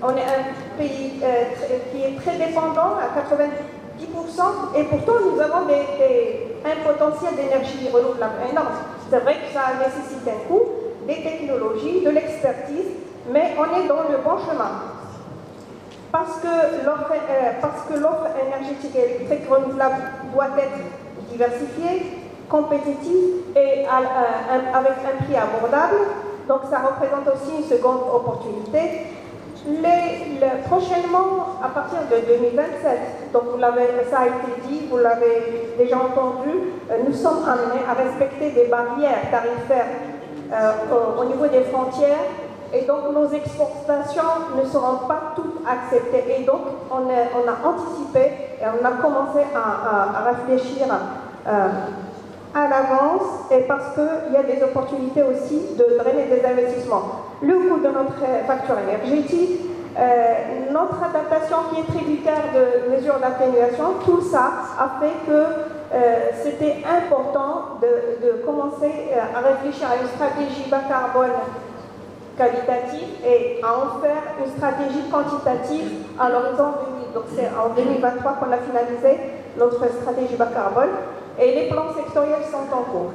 On est un pays qui est très dépendant à 90% et pourtant nous avons un potentiel d'énergie renouvelable énorme. C'est vrai que ça nécessite un coût, des technologies, de l'expertise, mais on est dans le bon chemin. Parce que l'offre énergétique et électrique renouvelable doit être diversifiée, compétitive et avec un prix abordable. Donc ça représente aussi une seconde opportunité. Prochainement, à partir de 2027, donc ça a été dit, vous l'avez déjà entendu, nous sommes amenés à respecter des barrières tarifaires au niveau des frontières. Et donc nos exportations ne seront pas toutes acceptées. Et donc on a anticipé et on a commencé à réfléchir à l'avance, et parce qu'il y a des opportunités aussi de drainer des investissements. Le coût de notre facture énergétique, notre adaptation qui est tributaire de mesures d'atténuation, tout ça a fait que c'était important de commencer à réfléchir à une stratégie bas carbone qualitative et à en faire une stratégie quantitative à l'horizon 2000. Donc c'est en 2023 qu'on a finalisé notre stratégie bas carbone et les plans sectoriels sont en cours.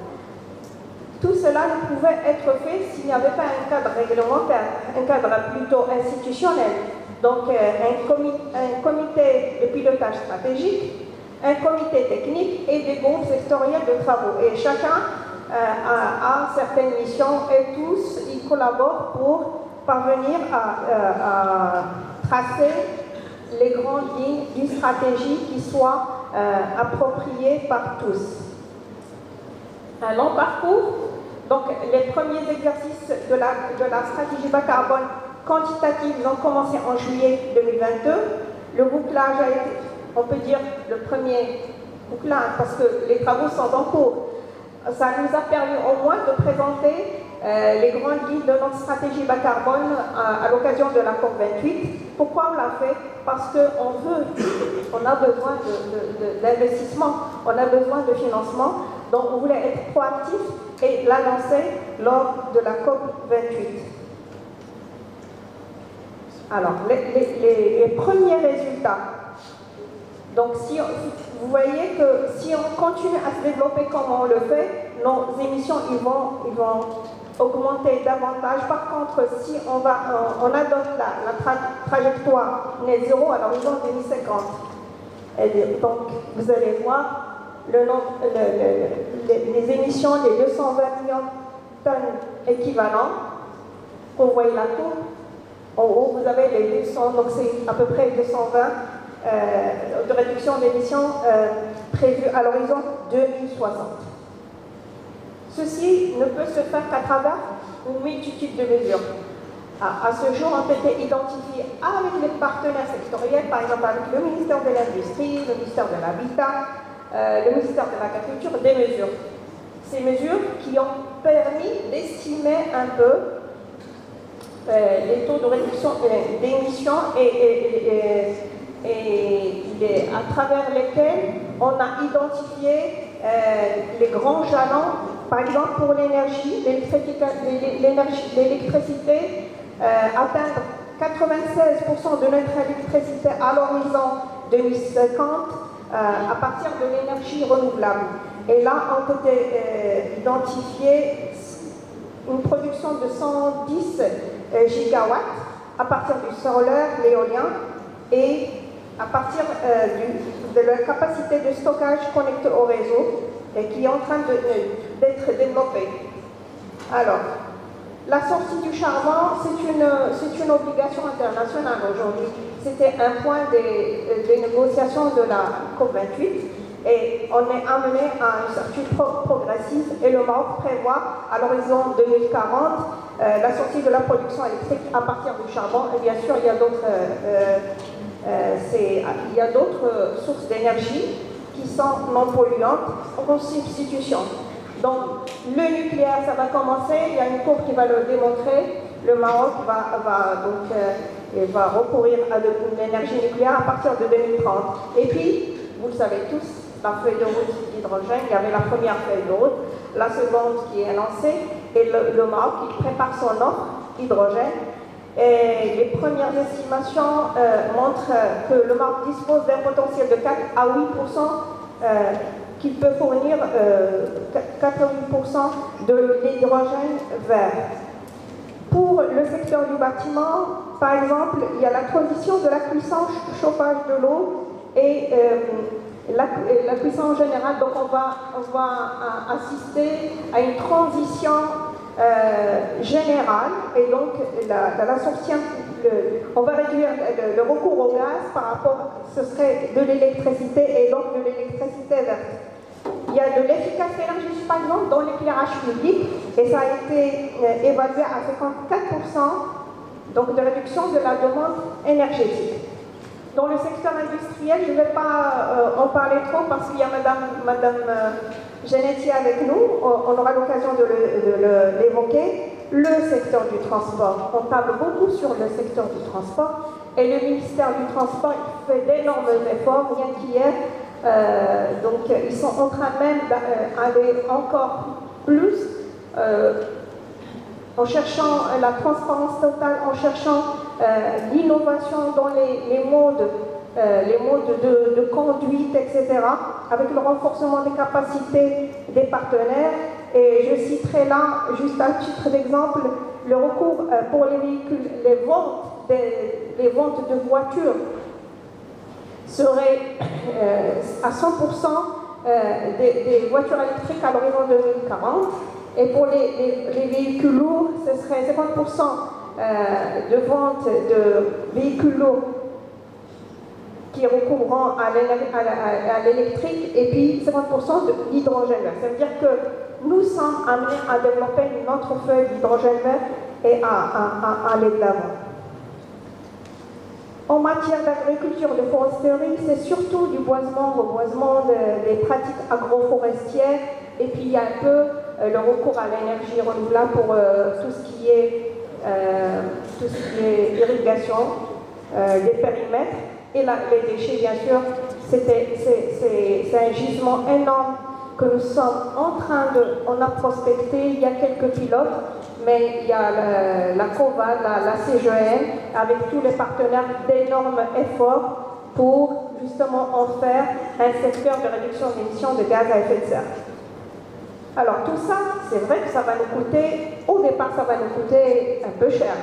Tout cela ne pouvait être fait s'il n'y avait pas un cadre réglementaire, un cadre plutôt institutionnel. Donc un comité de pilotage stratégique, un comité technique et des groupes sectoriels de travaux. Et chacun a certaines missions et tous ils collaborent pour parvenir à tracer les grandes lignes d'une stratégie qui soit appropriée par tous. Un long parcours. Donc les premiers exercices de la stratégie bas carbone quantitative, ils ont commencé en juillet 2022. Le bouclage a été, on peut dire, le premier bouclage parce que les travaux sont en cours. Ça nous a permis au moins de présenter les grandes lignes de notre stratégie bas carbone à l'occasion de la COP28. Pourquoi on l'a fait? Parce qu'on a besoin d'investissement, on a besoin de financement, donc on voulait être proactif et l'annoncer lors de la COP28. Alors, les premiers résultats. Donc, vous voyez que si on continue à se développer comme on le fait, nos émissions ils vont augmenter davantage. Par contre, si on adopte la trajectoire net zéro à l'horizon 2050, donc vous allez voir les émissions des 220 millions de tonnes équivalents. Vous voyez la courbe. En haut, vous avez les 200, donc c'est à peu près 220 de réduction d'émissions prévues à l'horizon 2060. Ceci ne peut se faire qu'à travers une multitude de mesures. À ce jour, ont été identifiés avec les partenaires sectoriels, par exemple avec le ministère de l'Industrie, le ministère de l'Habitat, le ministère de l'Agriculture, des mesures. Ces mesures qui ont permis d'estimer un peu les taux de réduction d'émissions et à travers lesquels on a identifié les grands jalons, par exemple pour l'énergie, l'électricité, atteindre 96% de notre électricité à l'horizon 2050 à partir de l'énergie renouvelable. Et là, on peut identifier une production de 110 gigawatts à partir du solaire, l'éolien et à partir de la capacité de stockage connectée au réseau et qui est en train d'être développée. Alors, la sortie du charbon, c'est une obligation internationale aujourd'hui. C'était un point des négociations de la COP28 et on est amené à une sortie progressive et le Maroc prévoit à l'horizon 2040 la sortie de la production électrique à partir du charbon. Et bien sûr, il y a d'autres sources d'énergie qui sont non polluantes en substitution. Donc, le nucléaire, ça va commencer. Il y a une courbe qui va le démontrer. Le Maroc va recourir à de l'énergie nucléaire à partir de 2030. Et puis, vous le savez tous, la feuille de route d'hydrogène, il y avait la première feuille de route, la seconde qui est lancée, et le Maroc, il prépare son offre hydrogène. Et les premières estimations montrent que le Maroc dispose d'un potentiel de 4 à 8% qui peut fournir 4 à 8% de l'hydrogène vert. Pour le secteur du bâtiment, par exemple, il y a la transition de la puissance chauffage de l'eau et la puissance générale. Donc on va assister à une transition générale et donc on va réduire le recours au gaz par rapport, ce serait de l'électricité et donc de l'électricité verte. Il y a de l'efficacité énergétique, par exemple, dans l'éclairage public, et ça a été évalué à 54%, donc de réduction de la demande énergétique. Dans le secteur industriel, je ne vais pas en parler trop parce qu'il y a Madame Genetti avec nous, on aura l'occasion de l'évoquer. Le secteur du transport, on parle beaucoup sur le secteur du transport, et le ministère du Transport fait d'énormes efforts, bien qu'hier. Donc ils sont en train même d'aller encore plus en cherchant la transparence totale, en cherchant l'innovation dans les modes de conduite, etc., avec le renforcement des capacités des partenaires. Et je citerai là, juste à titre d'exemple, le recours pour les véhicules, les ventes de voitures serait à 100% des voitures électriques à l'horizon 2040. Et pour les véhicules lourds, ce serait 50% de vente de véhicules lourds qui recourront à l'électrique et puis 50% de l'hydrogène vert. Ça veut dire que nous sommes amenés à développer notre feuille d'hydrogène vert et à aller de l'avant. En matière d'agriculture, de foresterie, c'est surtout du boisement, reboisement, des pratiques agroforestières, et puis il y a un peu le recours à l'énergie renouvelable pour tout ce qui est irrigation, les périmètres, et les déchets, bien sûr. C'est un gisement énorme que nous sommes on a prospecté. Il y a quelques pilotes, mais il y a la COVAD, la CGN, avec tous les partenaires, d'énormes efforts pour justement en faire un secteur de réduction d'émissions de gaz à effet de serre. Alors tout ça, c'est vrai que ça va nous coûter, au départ ça va nous coûter un peu cher,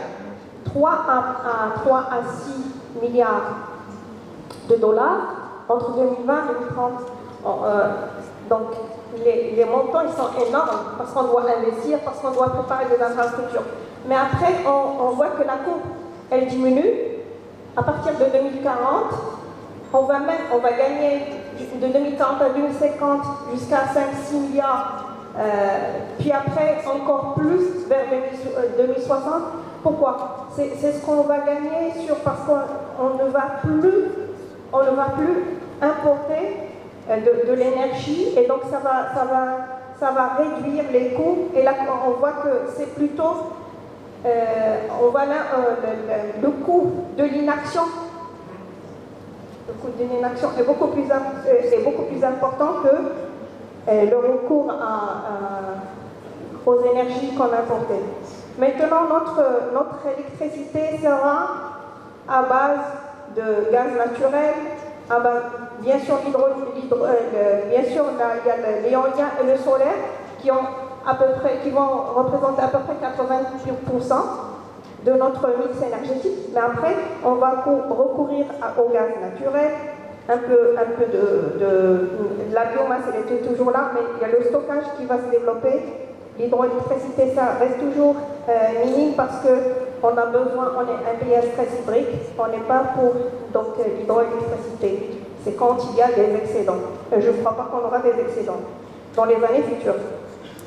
3 à 6 milliards de dollars entre 2020 et 2030. Donc les montants ils sont énormes parce qu'on doit investir, parce qu'on doit préparer des infrastructures. Mais après on voit que la courbe elle diminue. À partir de 2040, on va gagner de 2040 à 2050 jusqu'à 5-6 milliards. Puis après encore plus vers 2060. Pourquoi? C'est ce qu'on va gagner parce qu'on ne va plus importer de l'énergie, et donc ça va réduire les coûts. Et là on voit que c'est plutôt le coût de l'inaction. Le coût de l'inaction est beaucoup plus important que le recours aux énergies qu'on a importées. Maintenant, notre électricité sera à base de gaz naturel, bien sûr il y a l'éolien et le solaire qui vont représenter à peu près 80% de notre mix énergétique. Mais après, on va recourir au gaz naturel, un peu de la biomasse, elle était toujours là, mais il y a le stockage qui va se développer. L'hydroélectricité, ça reste toujours minime parce qu'on a besoin, on est un pays à stress hydrique, on n'est pas pour l'hydroélectricité. C'est quand il y a des excédents. Je ne crois pas qu'on aura des excédents dans les années futures.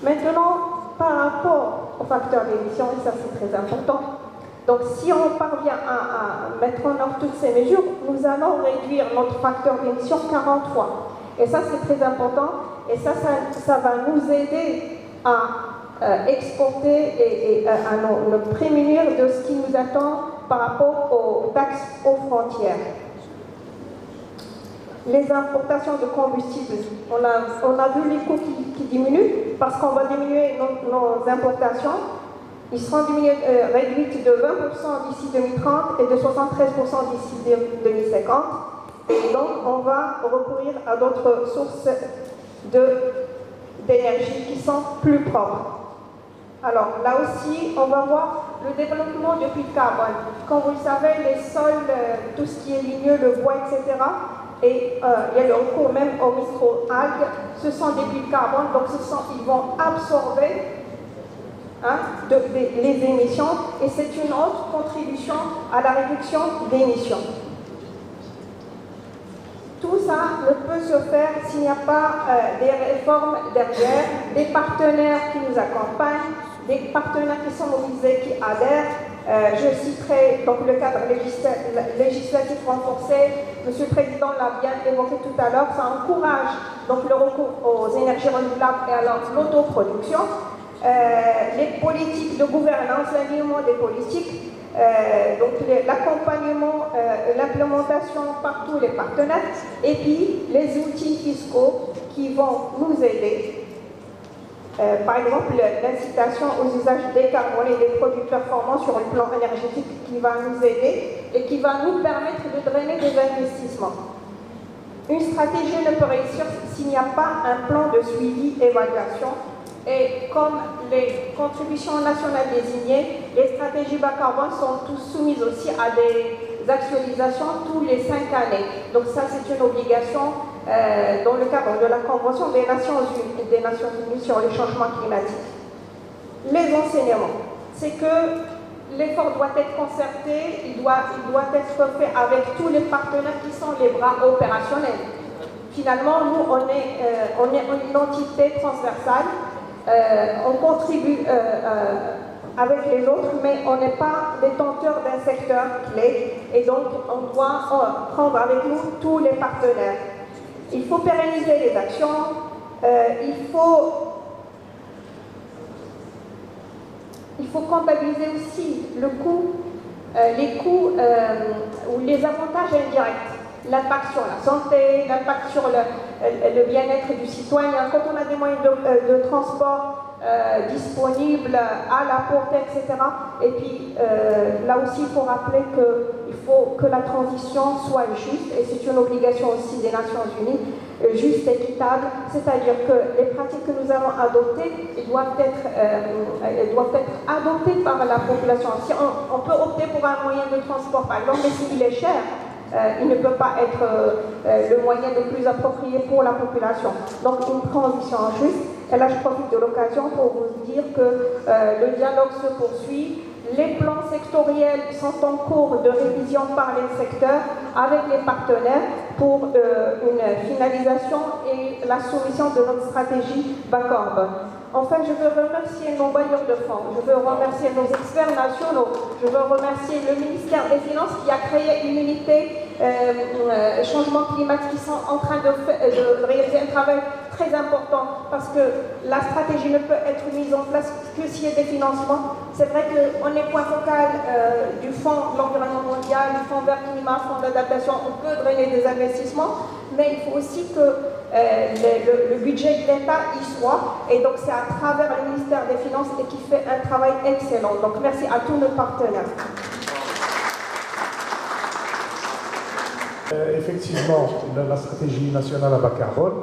Maintenant, par rapport au facteur d'émission, et ça c'est très important, donc si on parvient à mettre en œuvre toutes ces mesures, nous allons réduire notre facteur d'émission 40 fois. Et ça c'est très important, et ça va nous aider à exporter et à nous prémunir de ce qui nous attend par rapport aux taxes aux frontières. Les importations de combustibles, on a vu les coûts qui diminuent parce qu'on va diminuer nos importations. Ils seront réduites de 20% d'ici 2030 et de 73% d'ici 2050. Et donc, on va recourir à d'autres sources d'énergie qui sont plus propres. Alors, là aussi, on va voir le développement du puits de carbone. Comme vous le savez, les sols, tout ce qui est ligneux, le bois, etc., et il y a le recours même aux micro-algues, ce sont des puits de carbone, donc ils vont absorber les émissions, et c'est une autre contribution à la réduction d'émissions. Tout ça ne peut se faire s'il n'y a pas des réformes derrière, des partenaires qui nous accompagnent, des partenaires qui sont mobilisés, qui adhèrent. Je citerai donc le cadre législatif renforcé. Monsieur le Président l'a bien évoqué tout à l'heure. Ça encourage donc le recours aux énergies renouvelables et alors l'autoproduction. Les politiques de gouvernance, l'alignement des politiques, donc l'accompagnement, l'implémentation par tous les partenaires, et puis les outils fiscaux qui vont nous aider. Par exemple, l'incitation aux usages décarbonés des produits performants sur le plan énergétique qui va nous aider et qui va nous permettre de drainer des investissements. Une stratégie ne peut réussir s'il n'y a pas un plan de suivi, évaluation. Et comme les contributions nationales désignées, les stratégies bas carbone sont toutes soumises aussi à des actualisations tous les 5 années. Donc ça, c'est une obligation dans le cadre de la Convention des Nations Unies sur les changements climatiques. Les enseignements, c'est que l'effort doit être concerté, il doit être fait avec tous les partenaires qui sont les bras opérationnels. Finalement, nous, on est une entité transversale. On contribue avec les autres, mais on n'est pas détenteur d'un secteur clé, et donc on doit prendre avec nous tous les partenaires. Il faut pérenniser les actions, il faut comptabiliser aussi le coût, les coûts ou les avantages indirects. L'impact sur la santé, l'impact sur le bien-être du citoyen. Quand on a des moyens de transport disponibles à la portée, etc. Et puis là aussi, il faut rappeler qu'il faut que la transition soit juste, et c'est une obligation aussi des Nations Unies, juste, équitable, c'est-à-dire que les pratiques que nous allons adopter doivent être adoptées par la population. Si on peut opter pour un moyen de transport, par exemple, mais s'il est cher, il ne peut pas être le moyen le plus approprié pour la population. Donc une transition juste. Et là, je profite de l'occasion pour vous dire que le dialogue se poursuit. Les plans sectoriels sont en cours de révision par les secteurs avec les partenaires pour une finalisation et la soumission de notre stratégie bas carbone. Enfin, je veux remercier nos bailleurs de fonds, je veux remercier nos experts nationaux, je veux remercier le ministère des Finances qui a créé une unité changement climatique, qui sont en train de réaliser un travail très important, parce que la stratégie ne peut être mise en place que s'il y a des financements. C'est vrai qu'on est point focal du Fonds de l'environnement mondial, du Fonds vert climat, Fonds d'adaptation, on peut drainer des investissements, mais il faut aussi que le budget de l'État y soit, et donc c'est à travers le ministère des Finances et qui fait un travail excellent. Donc merci à tous nos partenaires. Effectivement, la stratégie nationale à bas carbone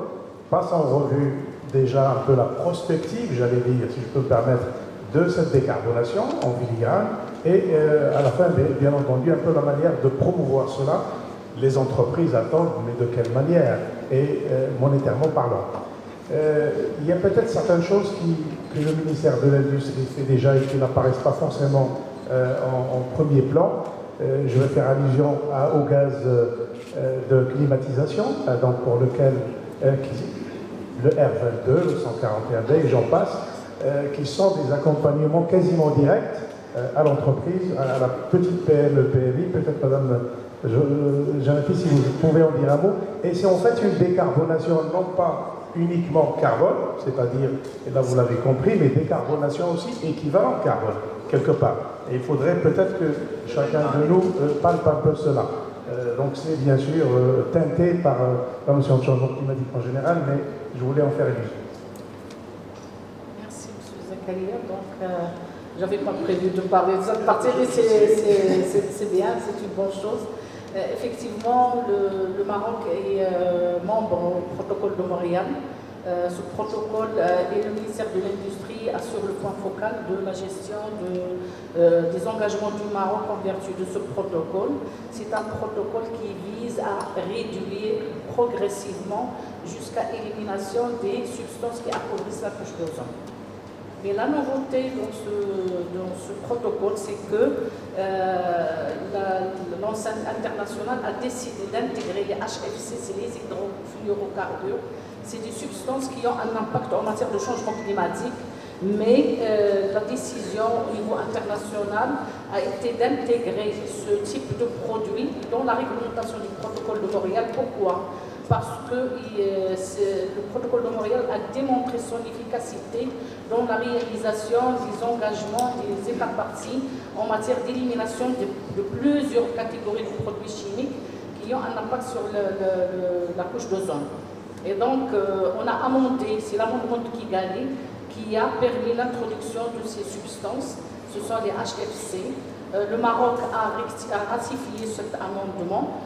passe en revue déjà un peu la prospective, j'allais dire, si je peux me permettre, de cette décarbonation en filigrane, et à la fin, bien entendu, un peu la manière de promouvoir cela. Les entreprises attendent, mais de quelle manière, et monétairement parlant. Il y a peut-être certaines choses que le ministère de l'Industrie fait déjà et qui n'apparaissent pas forcément en premier plan. Je vais faire allusion au gaz de climatisation, donc pour lequel le R22, le 141D, et j'en passe, qui sont des accompagnements quasiment directs à l'entreprise, à la petite PME, PMI, peut-être madame Jeannetti, si vous pouvez en dire un mot. Et c'est en fait une décarbonation, non pas uniquement carbone, c'est-à-dire, et là vous l'avez compris, mais décarbonation aussi équivalent carbone, quelque part. Et il faudrait peut-être que chacun de nous palpe un peu cela. Donc c'est bien sûr teinté par la notion de changement climatique en général, mais je voulais en faire illusion. Merci M. Zakaria. Donc J'avais pas prévu de parler de ça, mais c'est bien, c'est une bonne chose. Effectivement, le Maroc est membre au protocole de Montréal. Ce protocole et le ministère de l'Industrie assure le point focal de la gestion des engagements du Maroc en vertu de ce protocole. C'est un protocole qui vise à réduire progressivement jusqu'à l'élimination des substances qui appauvrissent la couche d'ozone. Mais la nouveauté dans ce protocole, c'est que l'enceinte internationale a décidé d'intégrer les HFC, c'est les hydrofluorocarbures. C'est des substances qui ont un impact en matière de changement climatique, mais la décision au niveau international a été d'intégrer ce type de produit dans la réglementation du protocole de Montréal. Pourquoi ? Parce que le protocole de Montréal a démontré son efficacité dans la réalisation des engagements des États parties en matière d'élimination de plusieurs catégories de produits chimiques qui ont un impact sur la couche d'ozone. Et donc, on a amendé, c'est l'amendement de Kigali qui a permis l'introduction de ces substances, ce sont les HFC. Le Maroc a ratifié cet amendement.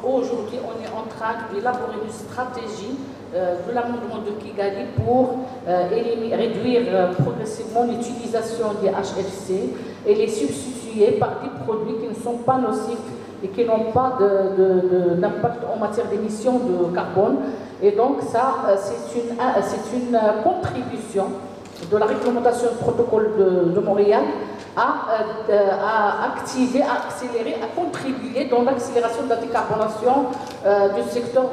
Aujourd'hui, on est en train d'élaborer une stratégie de l'amendement de Kigali pour réduire progressivement l'utilisation des HFC et les substituer par des produits qui ne sont pas nocifs et qui n'ont pas d'impact en matière d'émissions de carbone. Et donc ça, c'est une contribution de la réglementation du protocole de Montréal à activer, à accélérer, à contribuer dans l'accélération de la décarbonation du secteur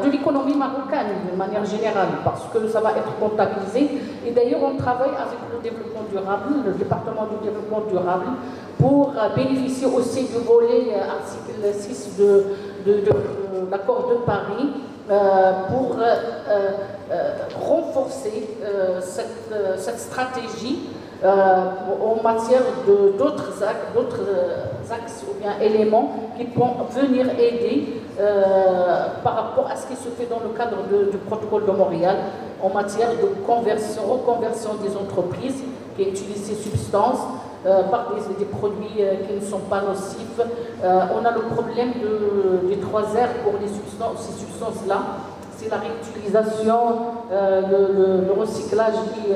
de l'économie marocaine de manière générale, parce que ça va être comptabilisé. Et d'ailleurs, on travaille avec le développement durable, le département du développement durable, pour bénéficier aussi du volet article 6 de l'accord de Paris, pour renforcer cette stratégie en matière d'autres axes ou bien éléments qui vont venir aider par rapport à ce qui se fait dans le cadre du protocole de Montréal en matière de reconversion des entreprises qui utilisent ces substances par des produits qui ne sont pas nocifs. On a le problème des 3 R pour ces substances-là. C'est la réutilisation, le recyclage et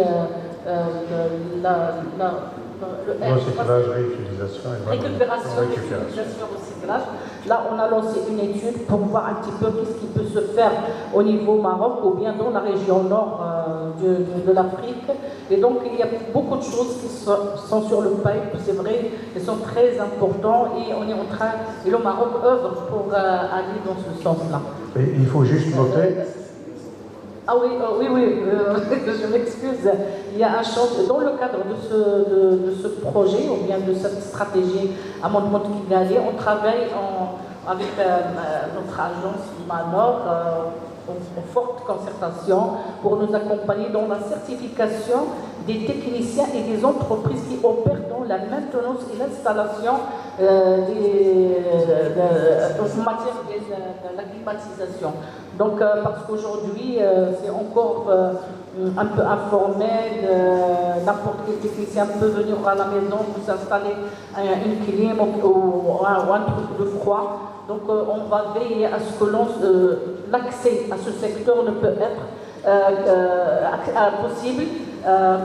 recyclage, réutilisation et récupération, réutilisation, recyclage. Là, on a lancé une étude pour voir un petit peu ce qui peut se faire au niveau Maroc ou bien dans la région nord de l'Afrique. Et donc, il y a beaucoup de choses qui sont sur le pipe, c'est vrai, elles sont très importantes et on est en train, et le Maroc œuvre pour aller dans ce sens-là. Et il faut juste noter. Ah oui, je m'excuse. Il y a un champ, dans le cadre de ce projet, ou bien de cette stratégie amendement de Kigali, on travaille avec notre agence Manor en forte concertation pour nous accompagner dans la certification des techniciens et des entreprises qui opèrent dans la maintenance et l'installation en matière de la climatisation. Donc, parce qu'aujourd'hui, c'est encore un peu informel, n'importe quel technicien peut venir à la maison pour s'installer une clim ou un truc de froid. Donc, on va veiller à ce que l'accès à ce secteur ne peut être possible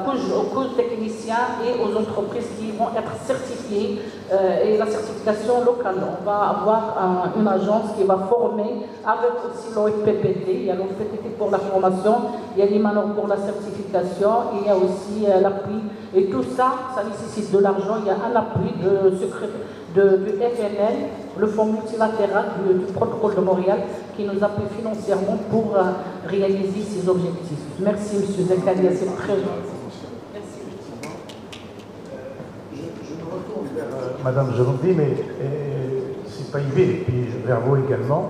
qu'aux techniciens et aux entreprises qui vont être certifiées et la certification locale. On va avoir une agence qui va former avec aussi l'OFPPT. Il y a l'OFPPT pour la formation, il y a l'IMANOR pour la certification, il y a aussi l'appui. Et tout ça, ça nécessite de l'argent. Il y a un appui du FNL, le fonds multilatéral du protocole de Montréal, qui nous appuie financièrement pour réaliser ces objectifs. Merci, M. Zakaria, c'est très gentil. Merci. Je me retourne vers Madame Jerondi, mais c'est pas Yves, et puis vers vous également.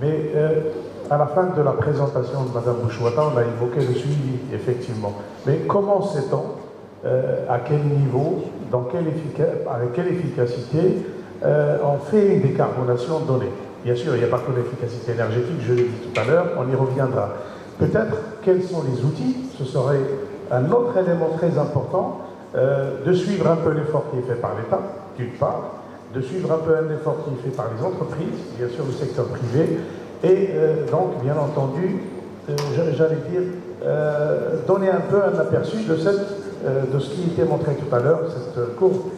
Mais à la fin de la présentation de Madame Bouchouata, on a évoqué le suivi, effectivement. Mais comment sait-on à quel niveau, avec quelle efficacité on fait une décarbonation donnée? Bien sûr, il n'y a pas que l'efficacité énergétique, je l'ai dit tout à l'heure, on y reviendra. Peut-être quels sont les outils, ce serait un autre élément très important de suivre un peu l'effort qui est fait par l'État, d'une part, de suivre un peu un effort qui est fait par les entreprises, bien sûr le secteur privé, et donc, bien entendu, j'allais dire, donner un peu un aperçu de ce qui était montré tout à l'heure, cette courbe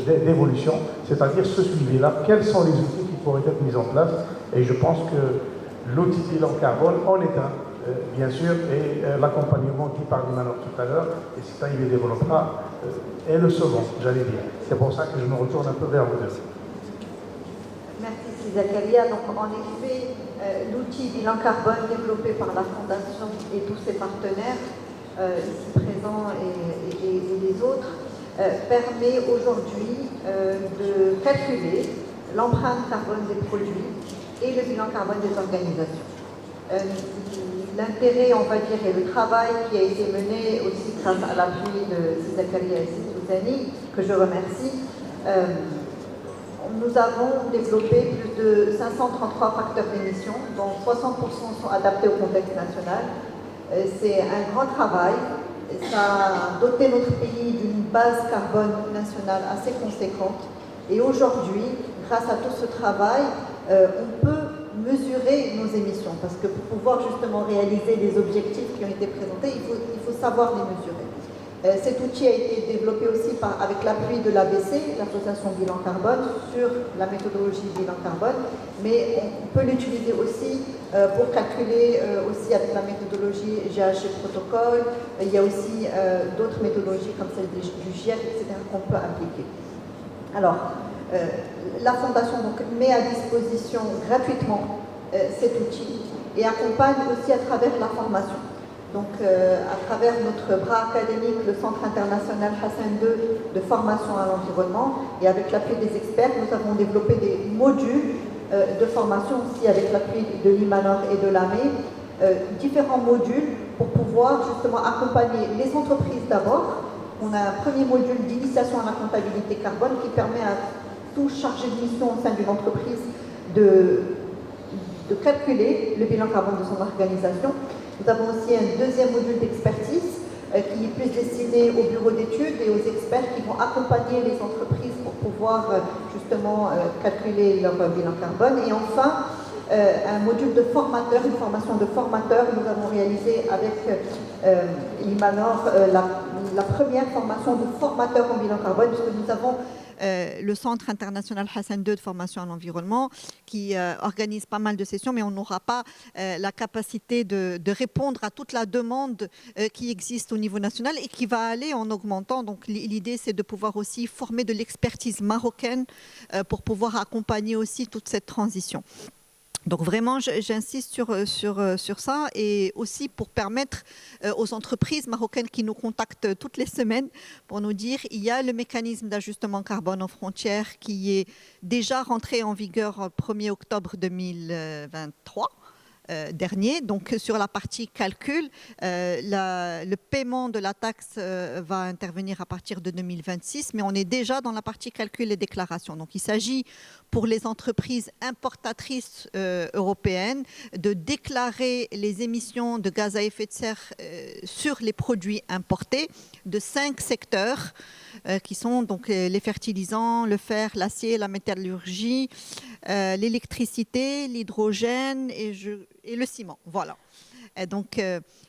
d'évolution, c'est-à-dire ce suivi-là, quels sont les outils qui pourraient être mis en place, et je pense que l'outil bilan carbone en est un, bien sûr, et l'accompagnement dit par Limanor tout à l'heure, et c'est ça il les développera, est le second, j'allais dire. C'est pour ça que je me retourne un peu vers vous deux. Merci Zakaria. Donc en effet, l'outil bilan carbone développé par la Fondation et tous ses partenaires, ici présents et les autres, permet aujourd'hui de calculer l'empreinte carbone des produits et le bilan carbone des organisations. L'intérêt, on va dire, et le travail qui a été mené aussi grâce à l'appui de Zakaria et Souzani, que je remercie, nous avons développé plus de 533 facteurs d'émission, dont 60% sont adaptés au contexte national. C'est un grand travail. Ça a doté notre pays d'une base carbone nationale assez conséquente. Et aujourd'hui, grâce à tout ce travail, on peut mesurer nos émissions, parce que pour pouvoir justement réaliser les objectifs qui ont été présentés, il faut savoir les mesurer. Cet outil a été développé aussi avec l'appui de l'ABC, l'Association Bilan Carbone, sur la méthodologie Bilan Carbone, mais on peut l'utiliser aussi pour calculer aussi avec la méthodologie GHG Protocole. Il y a aussi d'autres méthodologies comme celle du GIEC, etc., qu'on peut appliquer. Alors, la Fondation donc, met à disposition gratuitement cet outil et accompagne aussi à travers la formation. Donc, à travers notre bras académique, le Centre international Hassan II de formation à l'environnement, et avec l'appui des experts, nous avons développé des modules de formation aussi avec l'appui de l'Imanor et de l'AME, différents modules pour pouvoir justement accompagner les entreprises d'abord. On a un premier module d'initiation à la comptabilité carbone qui permet à tout chargé de mission au sein d'une entreprise de calculer le bilan carbone de son organisation. Nous avons aussi un deuxième module d'expertise qui est plus destiné aux bureaux d'études et aux experts qui vont accompagner les entreprises pour pouvoir justement calculer leur bilan carbone. Et enfin, un module de formateur, une formation de formateur. Nous avons réalisé avec l'Imanor la première formation de formateur en bilan carbone, puisque nous avons le Centre international Hassan II de formation à l'environnement qui organise pas mal de sessions, mais on n'aura pas la capacité de répondre à toute la demande qui existe au niveau national et qui va aller en augmentant. Donc l'idée, c'est de pouvoir aussi former de l'expertise marocaine pour pouvoir accompagner aussi toute cette transition. Donc vraiment, j'insiste sur ça, et aussi pour permettre aux entreprises marocaines qui nous contactent toutes les semaines pour nous dire il y a le mécanisme d'ajustement carbone aux frontières qui est déjà rentré en vigueur le 1er octobre 2023. Dernier. Donc sur la partie calcul, le paiement de la taxe va intervenir à partir de 2026, mais on est déjà dans la partie calcul et déclaration. Donc il s'agit pour les entreprises importatrices européennes de déclarer les émissions de gaz à effet de serre sur les produits importés de 5 secteurs qui sont donc les fertilisants, le fer, l'acier, la métallurgie, l'électricité, l'hydrogène et le ciment. Voilà. Et donc,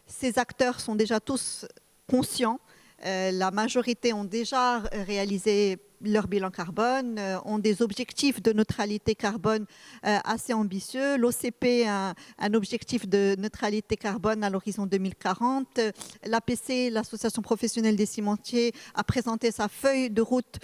ces acteurs sont déjà tous conscients. La majorité ont déjà réalisé leur bilan carbone, ont des objectifs de neutralité carbone assez ambitieux. L'OCP a un objectif de neutralité carbone à l'horizon 2040. L'APC, l'Association professionnelle des cimentiers, a présenté sa feuille de route